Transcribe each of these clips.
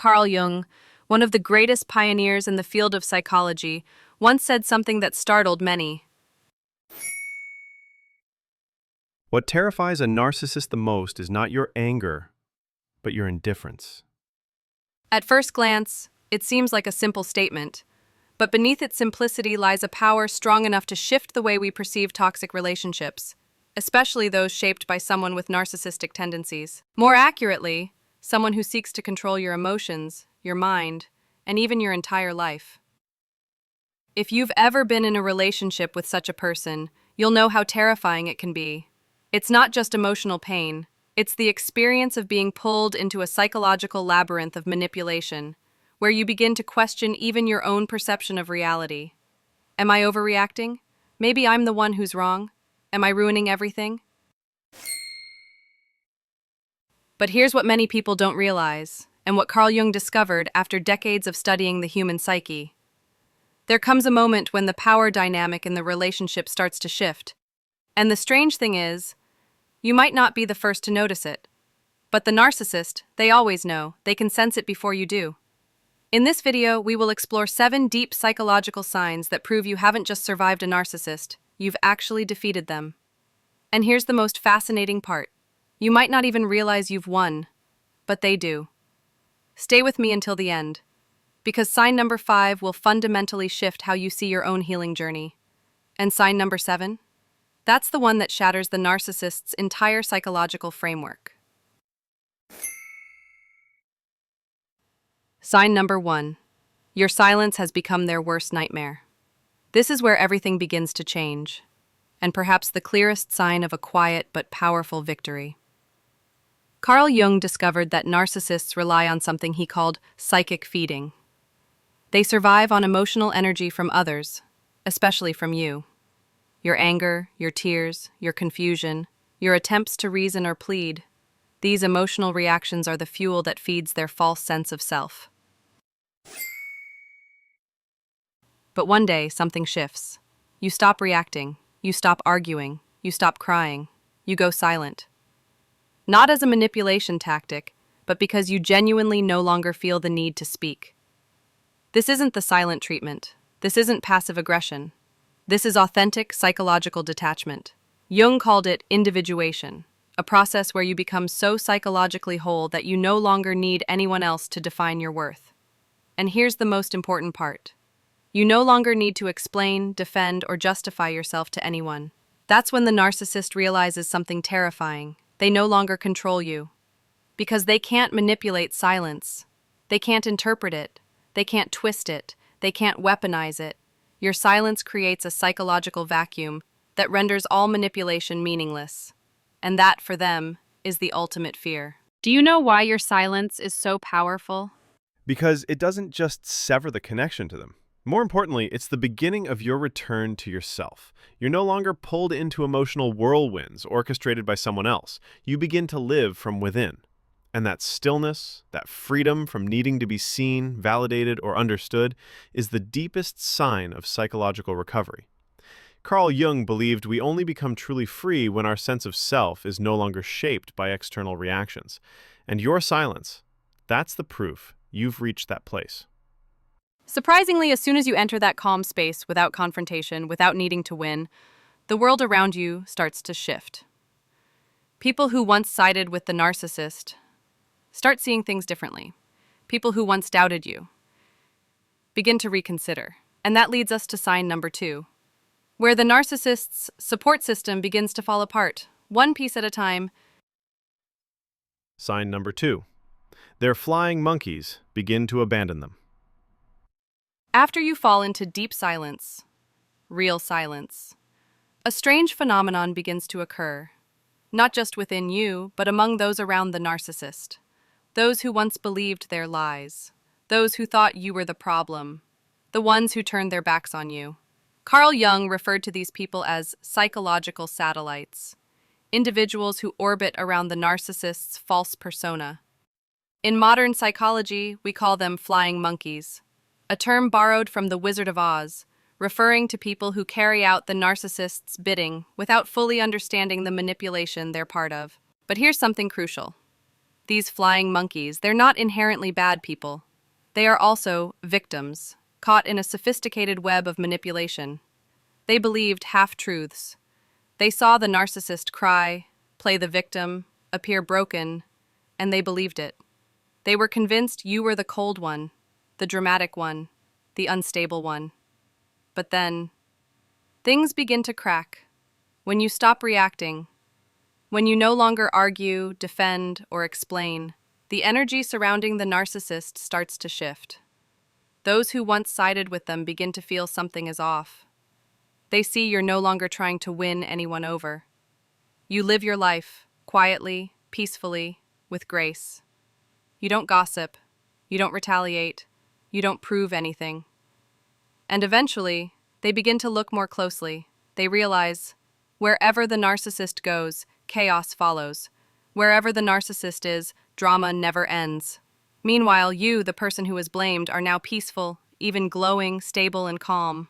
Carl Jung, one of the greatest pioneers in the field of psychology, once said something that startled many. What terrifies a narcissist the most is not your anger, but your indifference. At first glance, it seems like a simple statement, but beneath its simplicity lies a power strong enough to shift the way we perceive toxic relationships, especially those shaped by someone with narcissistic tendencies. More accurately, someone who seeks to control your emotions, your mind, and even your entire life. If you've ever been in a relationship with such a person, you'll know how terrifying it can be. It's not just emotional pain, it's the experience of being pulled into a psychological labyrinth of manipulation, where you begin to question even your own perception of reality. Am I overreacting? Maybe I'm the one who's wrong. Am I ruining everything? But here's what many people don't realize, and what Carl Jung discovered after decades of studying the human psyche. There comes a moment when the power dynamic in the relationship starts to shift. And the strange thing is, you might not be the first to notice it. But the narcissist, they always know. They can sense it before you do. In this video, we will explore 7 deep psychological signs that prove you haven't just survived a narcissist, you've actually defeated them. And here's the most fascinating part. You might not even realize you've won, but they do. Stay with me until the end, because sign number 5 will fundamentally shift how you see your own healing journey. And sign number 7? That's the one that shatters the narcissist's entire psychological framework. Sign number 1. Your silence has become their worst nightmare. This is where everything begins to change, and perhaps the clearest sign of a quiet but powerful victory. Carl Jung discovered that narcissists rely on something he called psychic feeding. They survive on emotional energy from others, especially from you. Your anger, your tears, your confusion, your attempts to reason or plead. These emotional reactions are the fuel that feeds their false sense of self. But one day, something shifts. You stop reacting, you stop arguing, you stop crying, you go silent. Not as a manipulation tactic, but because you genuinely no longer feel the need to speak. This isn't the silent treatment. This isn't passive aggression. This is authentic psychological detachment. Jung called it individuation, a process where you become so psychologically whole that you no longer need anyone else to define your worth. And here's the most important part. You no longer need to explain, defend, or justify yourself to anyone. That's when the narcissist realizes something terrifying. They no longer control you. Because they can't manipulate silence. They can't interpret it. They can't twist it. They can't weaponize it. Your silence creates a psychological vacuum that renders all manipulation meaningless. And that, for them, is the ultimate fear. Do you know why your silence is so powerful? Because it doesn't just sever the connection to them. More importantly, it's the beginning of your return to yourself. You're no longer pulled into emotional whirlwinds orchestrated by someone else. You begin to live from within. And that stillness, that freedom from needing to be seen, validated, or understood, is the deepest sign of psychological recovery. Carl Jung believed we only become truly free when our sense of self is no longer shaped by external reactions. And your silence, that's the proof you've reached that place. Surprisingly, as soon as you enter that calm space without confrontation, without needing to win, the world around you starts to shift. People who once sided with the narcissist start seeing things differently. People who once doubted you begin to reconsider. And that leads us to sign number 2, where the narcissist's support system begins to fall apart, one piece at a time. Sign number 2. Their flying monkeys begin to abandon them. After you fall into deep silence, real silence, a strange phenomenon begins to occur, not just within you, but among those around the narcissist. Those who once believed their lies, those who thought you were the problem, the ones who turned their backs on you. Carl Jung referred to these people as psychological satellites, individuals who orbit around the narcissist's false persona. In modern psychology, we call them flying monkeys, a term borrowed from The Wizard of Oz, referring to people who carry out the narcissist's bidding without fully understanding the manipulation they're part of. But here's something crucial. These flying monkeys, they're not inherently bad people. They are also victims, caught in a sophisticated web of manipulation. They believed half-truths. They saw the narcissist cry, play the victim, appear broken, and they believed it. They were convinced you were the cold one, the dramatic one, the unstable one. But then, things begin to crack. When you stop reacting, when you no longer argue, defend, or explain, the energy surrounding the narcissist starts to shift. Those who once sided with them begin to feel something is off. They see you're no longer trying to win anyone over. You live your life, quietly, peacefully, with grace. You don't gossip. You don't retaliate. You don't prove anything. And eventually, they begin to look more closely. They realize, wherever the narcissist goes, chaos follows. Wherever the narcissist is, drama never ends. Meanwhile, you, the person who is blamed, are now peaceful, even glowing, stable, and calm.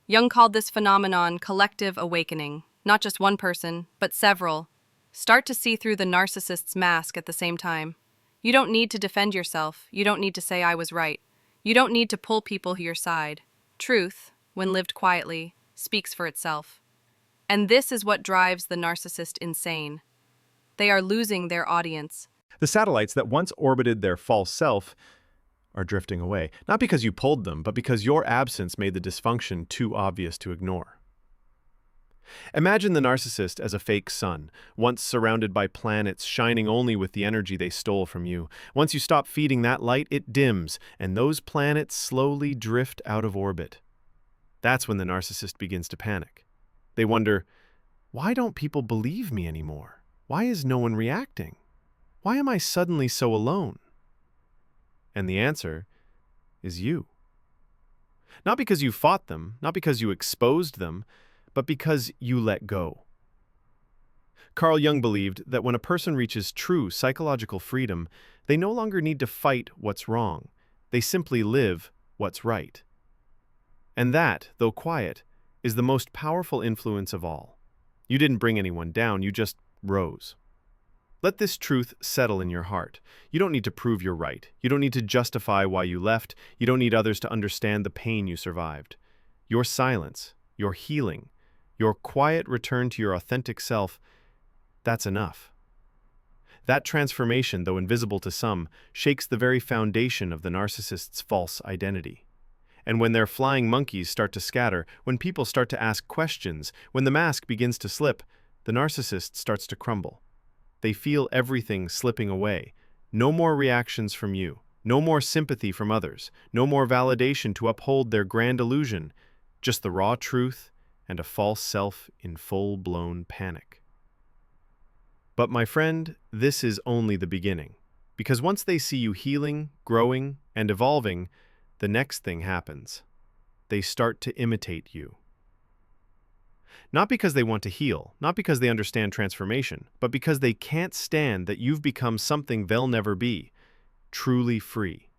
Jung called this phenomenon collective awakening. Not just one person, but several. Start to see through the narcissist's mask at the same time. You don't need to defend yourself. You don't need to say I was right. You don't need to pull people to your side. Truth, when lived quietly, speaks for itself. And this is what drives the narcissist insane. They are losing their audience. The satellites that once orbited their false self are drifting away, not because you pulled them, but because your absence made the dysfunction too obvious to ignore. Imagine the narcissist as a fake sun, once surrounded by planets shining only with the energy they stole from you. Once you stop feeding that light, it dims, and those planets slowly drift out of orbit. That's when the narcissist begins to panic. They wonder, why don't people believe me anymore? Why is no one reacting? Why am I suddenly so alone? And the answer is you. Not because you fought them, not because you exposed them, but because you let go. Carl Jung believed that when a person reaches true psychological freedom, they no longer need to fight what's wrong. They simply live what's right. And that, though quiet, is the most powerful influence of all. You didn't bring anyone down, you just rose. Let this truth settle in your heart. You don't need to prove you're right. You don't need to justify why you left. You don't need others to understand the pain you survived. Your silence, your healing, your quiet return to your authentic self, that's enough. That transformation, though invisible to some, shakes the very foundation of the narcissist's false identity. And when their flying monkeys start to scatter, when people start to ask questions, when the mask begins to slip, the narcissist starts to crumble. They feel everything slipping away. No more reactions from you. No more sympathy from others. No more validation to uphold their grand illusion. Just the raw truth and a false self in full-blown panic. But my friend, this is only the beginning. Because once they see you healing, growing, and evolving, the next thing happens. They start to imitate you. Not because they want to heal, not because they understand transformation, but because they can't stand that you've become something they'll never be, truly free.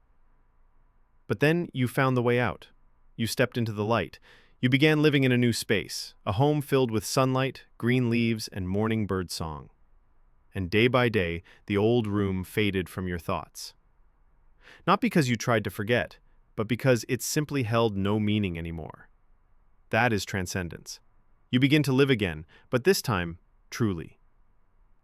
But then you found the way out. You stepped into the light. You began living in a new space, a home filled with sunlight, green leaves, and morning bird song. And day by day, the old room faded from your thoughts. Not because you tried to forget, but because it simply held no meaning anymore. That is transcendence. You begin to live again, but this time, truly.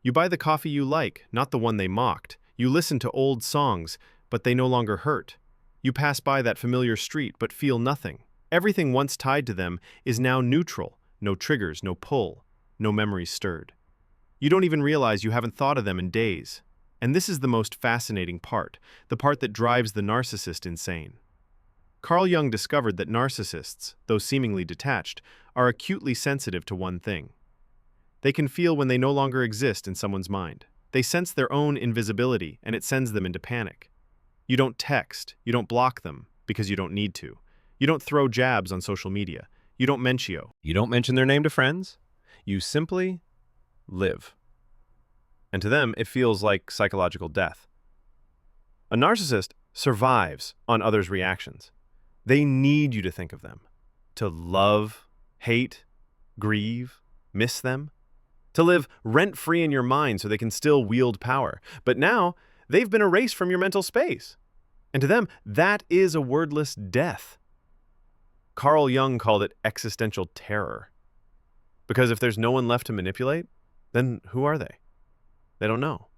You buy the coffee you like, not the one they mocked. You listen to old songs, but they no longer hurt. You pass by that familiar street, but feel nothing. Everything once tied to them is now neutral. No triggers, no pull, no memories stirred. You don't even realize you haven't thought of them in days. And this is the most fascinating part, the part that drives the narcissist insane. Carl Jung discovered that narcissists, though seemingly detached, are acutely sensitive to one thing. They can feel when they no longer exist in someone's mind. They sense their own invisibility, and it sends them into panic. You don't text, you don't block them, because you don't need to. You don't throw jabs on social media. You don't mentio. You don't mention their name to friends. You simply live. And to them, it feels like psychological death. A narcissist survives on others' reactions. They need you to think of them, to love, hate, grieve, miss them, to live rent-free in your mind so they can still wield power. But now, They've been erased from your mental space. And to them, that is a wordless death. Carl Jung called it existential terror. Because if there's no one left to manipulate, then who are they? They don't know.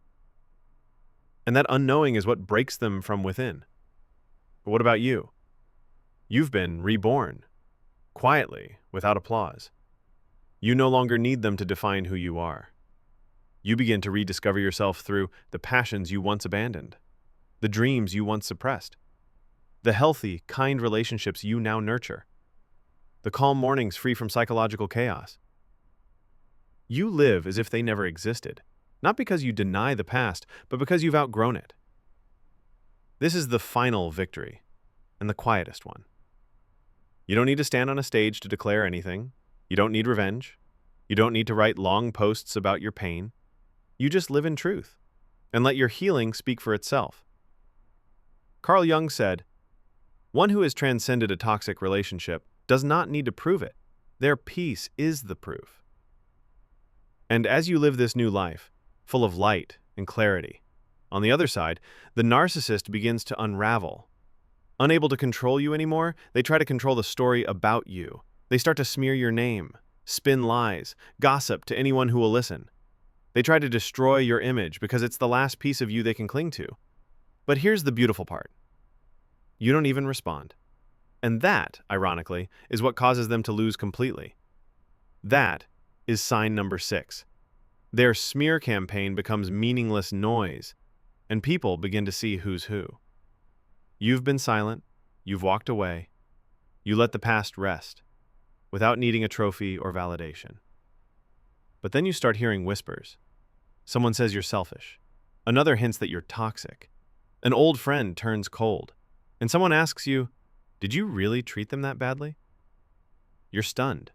And that unknowing is what breaks them from within. But what about you? You've been reborn, quietly, without applause. You no longer need them to define who you are. You begin to rediscover yourself through the passions you once abandoned, the dreams you once suppressed, the healthy, kind relationships you now nurture, the calm mornings free from psychological chaos. You live as if they never existed, not because you deny the past, but because you've outgrown it. This is the final victory, and the quietest one. You don't need to stand on a stage to declare anything. You don't need revenge. You don't need to write long posts about your pain. You just live in truth, and let your healing speak for itself. Carl Jung said, "One who has transcended a toxic relationship does not need to prove it. Their peace is the proof." And as you live this new life, full of light and clarity, on the other side, the narcissist begins to unravel. Unable to control you anymore, they try to control the story about you. They start to smear your name, spin lies, gossip to anyone who will listen. They try to destroy your image because it's the last piece of you they can cling to. But here's the beautiful part. You don't even respond. And that, ironically, is what causes them to lose completely. That is sign number 6. Their smear campaign becomes meaningless noise, and people begin to see who's who. You've been silent, you've walked away, you let the past rest, without needing a trophy or validation. But then you start hearing whispers. Someone says you're selfish. Another hints that you're toxic. An old friend turns cold. And someone asks you, did you really treat them that badly? You're stunned.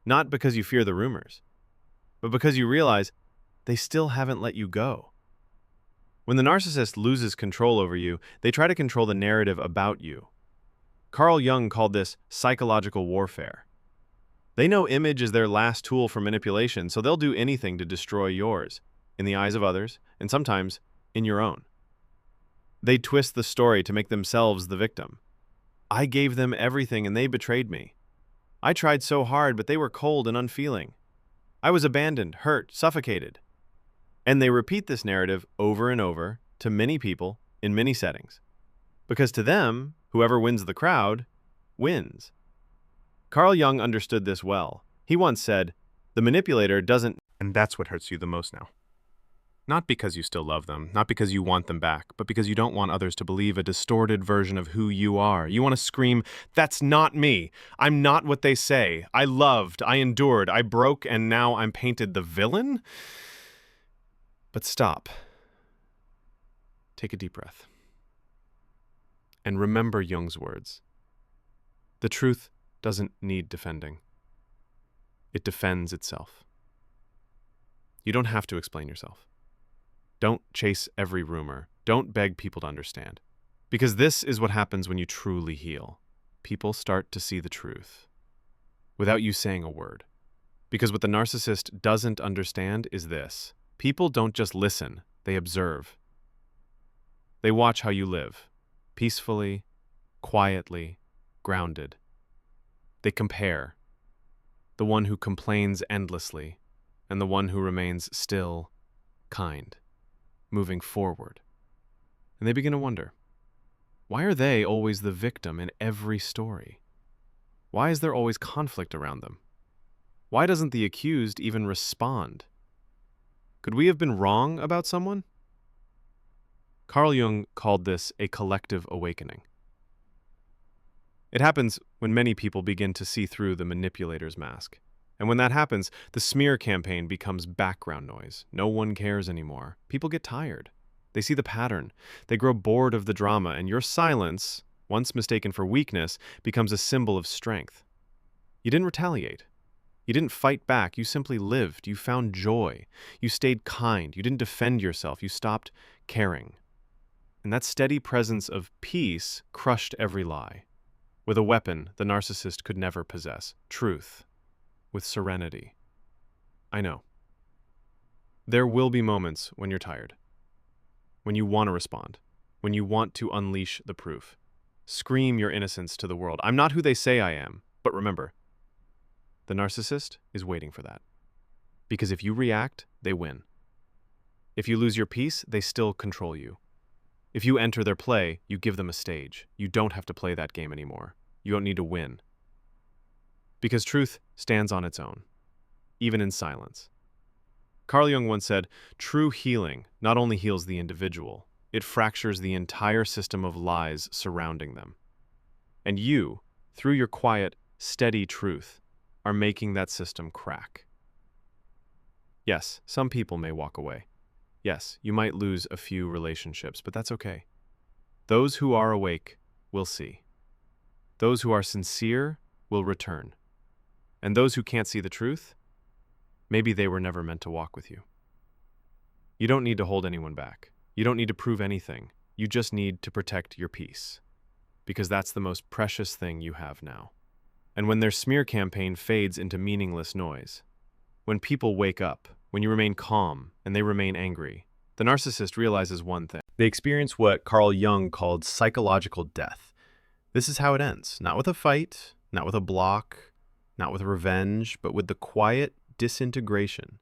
Not because you fear the rumors, but because you realize they still haven't let you go. When the narcissist loses control over you, they try to control the narrative about you. Carl Jung called this psychological warfare. They know image is their last tool for manipulation, so they'll do anything to destroy yours, in the eyes of others, and sometimes in your own. They twist the story to make themselves the victim. I gave them everything and they betrayed me. I tried so hard, but they were cold and unfeeling. I was abandoned, hurt, suffocated. And they repeat this narrative over and over to many people in many settings. Because to them, whoever wins the crowd, wins. Carl Jung understood this well. He once said, "The manipulator doesn't..." And that's what hurts you the most now. Not because you still love them, not because you want them back, but because you don't want others to believe a distorted version of who you are. You want to scream, "That's not me. I'm not what they say. I loved, I endured, I broke, and now I'm painted the villain?" But stop. Take a deep breath. And remember Jung's words. The truth doesn't need defending. It defends itself. You don't have to explain yourself. Don't chase every rumor. Don't beg people to understand. Because this is what happens when you truly heal. People start to see the truth without you saying a word. Because what the narcissist doesn't understand is this. People don't just listen, they observe. They watch how you live, peacefully, quietly, grounded. They compare. The one who complains endlessly and the one who remains still, kind, moving forward. And they begin to wonder, why are they always the victim in every story? Why is there always conflict around them? Why doesn't the accused even respond? Could we have been wrong about someone? Carl Jung called this a collective awakening. It happens when many people begin to see through the manipulator's mask. And when that happens, the smear campaign becomes background noise. No one cares anymore. People get tired. They see the pattern. They grow bored of the drama, and your silence, once mistaken for weakness, becomes a symbol of strength. You didn't retaliate. You didn't fight back. You simply lived. You found joy. You stayed kind. You didn't defend yourself. You stopped caring. And that steady presence of peace crushed every lie. With a weapon the narcissist could never possess. Truth. With serenity. I know. There will be moments when you're tired. when you want to respond, when you want to unleash the proof. Scream your innocence to the world. I'm not who they say I am. But remember, the narcissist is waiting for that. Because if you react, they win. If you lose your peace, they still control you. If you enter their play, you give them a stage. You don't have to play that game anymore. You don't need to win. Because truth stands on its own, even in silence. Carl Jung once said, "True healing not only heals the individual, it fractures the entire system of lies surrounding them." And you, through your quiet, steady truth, are making that system crack. Yes, some people may walk away. Yes, you might lose a few relationships, but that's okay. Those who are awake will see. Those who are sincere will return. And those who can't see the truth, maybe they were never meant to walk with you. You don't need to hold anyone back. You don't need to prove anything. You just need to protect your peace. Because that's the most precious thing you have now. And when their smear campaign fades into meaningless noise, when people wake up, when you remain calm and they remain angry, the narcissist realizes one thing. They experience what Carl Jung called psychological death. This is how it ends. Not with a fight, not with a block, not with revenge, but with the quiet disintegration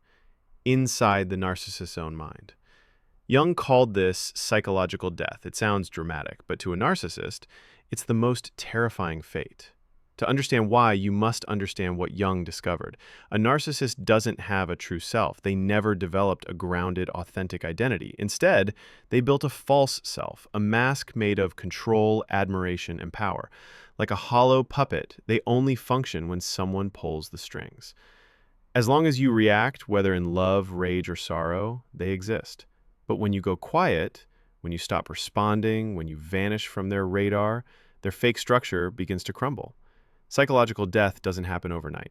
inside the narcissist's own mind. Jung called this psychological death. It sounds dramatic, but to a narcissist, it's the most terrifying fate. To understand why, you must understand what Jung discovered. A narcissist doesn't have a true self. They never developed a grounded, authentic identity. Instead, they built a false self, a mask made of control, admiration, and power. Like a hollow puppet, they only function when someone pulls the strings. As long as you react, whether in love, rage, or sorrow, they exist. But when you go quiet, when you stop responding, when you vanish from their radar, their fake structure begins to crumble. Psychological death doesn't happen overnight.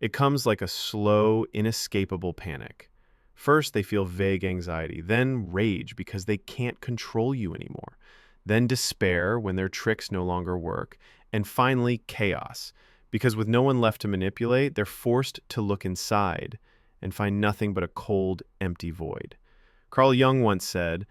It comes like a slow, inescapable panic. First, they feel vague anxiety, then rage because they can't control you anymore, then despair when their tricks no longer work, and finally chaos, because with no one left to manipulate, they're forced to look inside and find nothing but a cold, empty void. Carl Jung once said,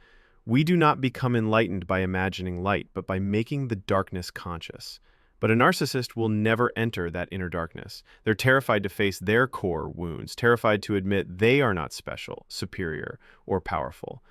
"We do not become enlightened by imagining light, but by making the darkness conscious." But a narcissist will never enter that inner darkness. They're terrified to face their core wounds, terrified to admit they are not special, superior, or powerful.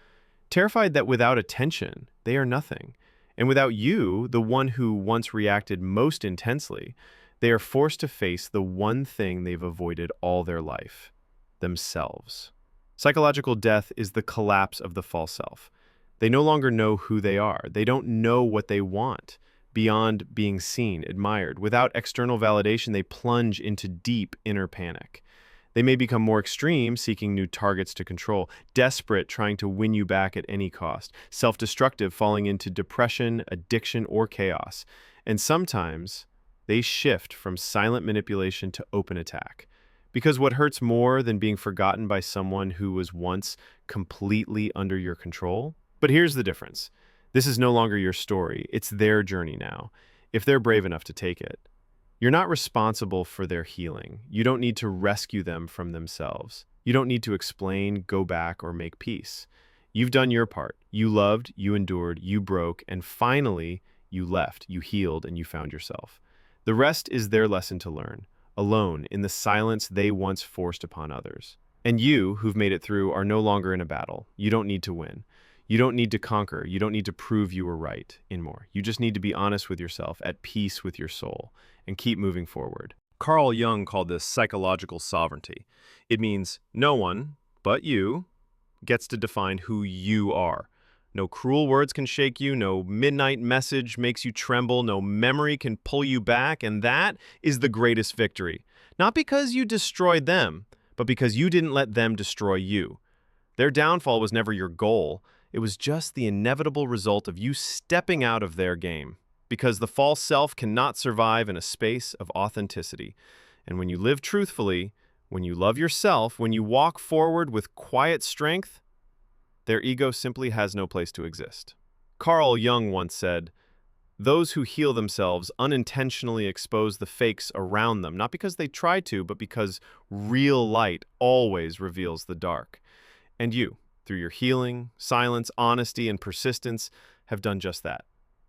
Terrified that without attention, they are nothing. And without you, the one who once reacted most intensely, they are forced to face the one thing they've avoided all their life: themselves. Psychological death is the collapse of the false self. They no longer know who they are. They don't know what they want. Beyond being seen, admired. Without external validation, they plunge into deep inner panic. They may become more extreme, seeking new targets to control, desperate, trying to win you back at any cost, self-destructive, falling into depression, addiction, or chaos. And sometimes they shift from silent manipulation to open attack. Because what hurts more than being forgotten by someone who was once completely under your control? But here's the difference. This is no longer your story. It's their journey now, if they're brave enough to take it. You're not responsible for their healing. You don't need to rescue them from themselves. You don't need to explain, go back, or make peace. You've done your part. You loved, you endured, you broke, and finally, you left, you healed, and you found yourself. The rest is their lesson to learn, alone, in the silence they once forced upon others. And you, who've made it through, are no longer in a battle. You don't need to win. You don't need to conquer. You don't need to prove you were right anymore. You just need to be honest with yourself, at peace with your soul, and keep moving forward. Carl Jung called this psychological sovereignty. It means no one but you gets to define who you are. No cruel words can shake you. No midnight message makes you tremble. No memory can pull you back. And that is the greatest victory. Not because you destroyed them, but because you didn't let them destroy you. Their downfall was never your goal. It was just the inevitable result of you stepping out of their game, because the false self cannot survive in a space of authenticity. And when you live truthfully, when you love yourself, when you walk forward with quiet strength, their ego simply has no place to exist. Carl Jung once said, "Those who heal themselves unintentionally expose the fakes around them, not because they try to, but because real light always reveals the dark." And you, Through your healing, silence, honesty, and persistence have done just that.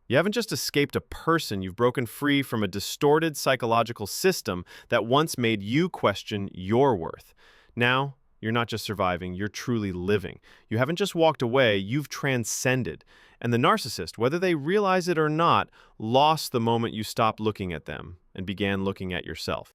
You haven't just escaped a person, you've broken free from a distorted psychological system that once made you question your worth. Now, you're not just surviving, you're truly living. You haven't just walked away, you've transcended. And the narcissist, whether they realize it or not, lost the moment you stopped looking at them and began looking at yourself.